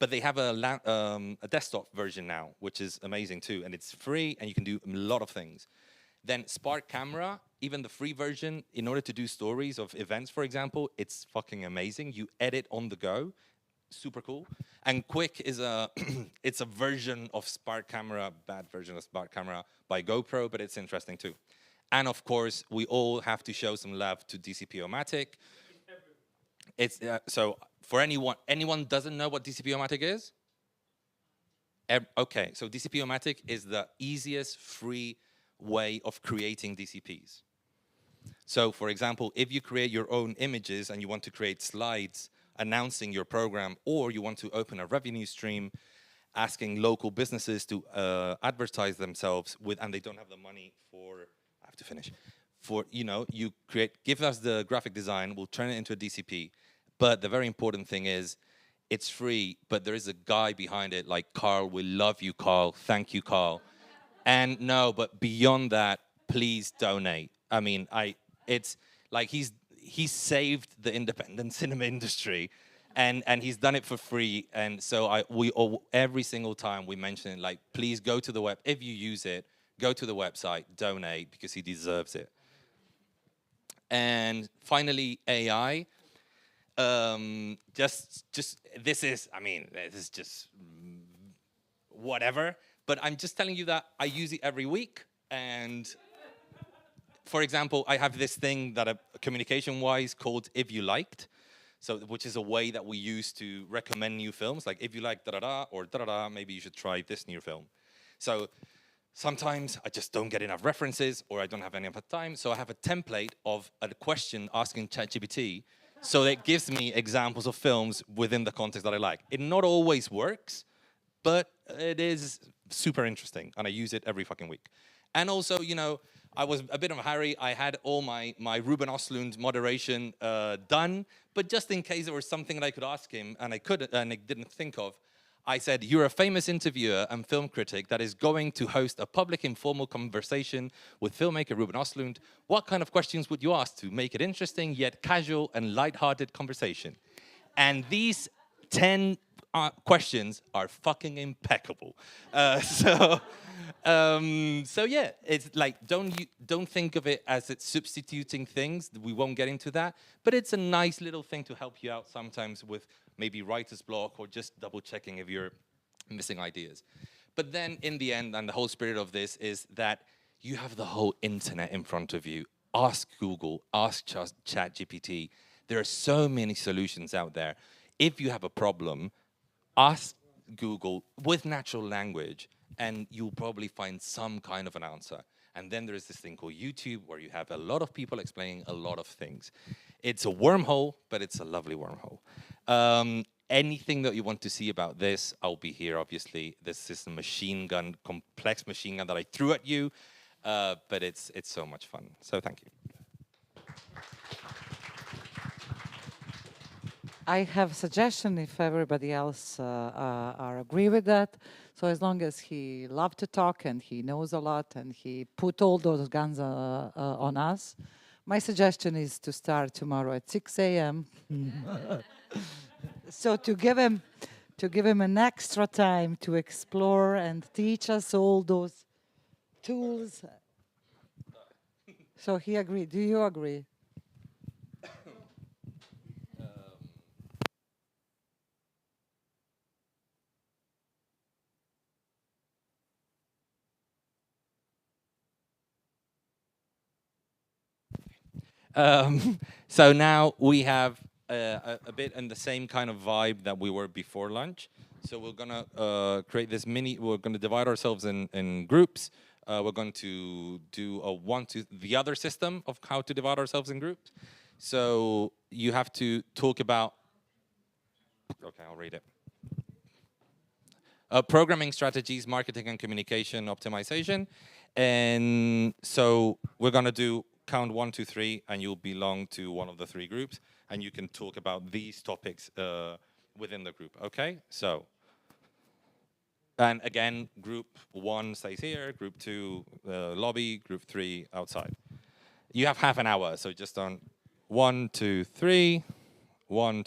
But they have a desktop version now, which is amazing too, and it's free, and you can do a lot of things. Then Spark Camera, even the free version, in order to do stories of events, for example, it's fucking amazing. You edit on the go, super cool. And Quick is it's a version of Spark Camera, bad version of Spark Camera by GoPro, but it's interesting too. And of course, we all have to show some love to DCP-O-Matic. It's so for anyone doesn't know what DCP-O-Matic is? Okay, so DCP-O-Matic is the easiest free way of creating DCPs. So for example, if you create your own images and you want to create slides announcing your program, or you want to open a revenue stream asking local businesses to advertise themselves with, and they don't have the money for, I have to finish, for, you know, you give us the graphic design, we'll turn it into a DCP. But the very important thing is, it's free, but there is a guy behind it, like Carl. We love you, Carl. Thank you, Carl. And no, but beyond that, please donate. I mean, it's like he's saved the independent cinema industry, and he's done it for free. And so every single time we mention it, like, please go to the web. If you use it, go to the website, donate, because he deserves it. And finally, AI. This is just whatever. But I'm just telling you that I use it every week. And for example, I have this thing that communication-wise called If You Liked, so which is a way that we use to recommend new films. Like, if you like da-da-da or da-da-da, maybe you should try this new film. So sometimes I just don't get enough references, or I don't have any of the time. So I have a template of a question asking ChatGPT, so it gives me examples of films within the context that I like. It not always works, but it is super interesting, and I use it every fucking week. And also, you know, I was a bit of a hurry. I had all my Ruben Östlund moderation done, but just in case there was something that I could ask him and I didn't think of, I said, you're a famous interviewer and film critic that is going to host a public informal conversation with filmmaker Ruben Östlund. What kind of questions would you ask to make it interesting yet casual and light-hearted conversation? And these 10 questions are fucking impeccable. So yeah, it's like, don't think of it as it's substituting things. We won't get into that. But it's a nice little thing to help you out sometimes with maybe writer's block or just double checking if you're missing ideas. But then in the end, and the whole spirit of this is that you have the whole internet in front of you. Ask Google, ask ChatGPT. There are so many solutions out there. If you have a problem, ask Google with natural language, and you'll probably find some kind of an answer. And then there is this thing called YouTube, where you have a lot of people explaining a lot of things. It's a wormhole, but it's a lovely wormhole. Anything that you want to see about this, I'll be here, obviously. This is a machine gun, complex machine gun that I threw at you, but it's so much fun. So thank you.
I have a suggestion if everybody else are agree with that. So as long as he loves to talk and he knows a lot and he put all those guns on us, my suggestion is to start tomorrow at 6 a.m. So to give him an extra time to explore and teach us all those tools. So he agreed. Do you agree?
So now we have a bit in the same kind of vibe that we were before lunch. So we're gonna create this we're gonna divide ourselves in groups. We're going to do the other system of how to divide ourselves in groups. So you have to talk about, okay, I'll read it. Programming strategies, marketing and communication optimization. And so we're gonna do count 1, 2, 3, and you'll belong to one of the 3 groups, and you can talk about these topics within the group, okay? So, and again, group 1 stays here, group 2 lobby, group 3 outside. You have half an hour, so just on 1, 2, 3, 1, 2.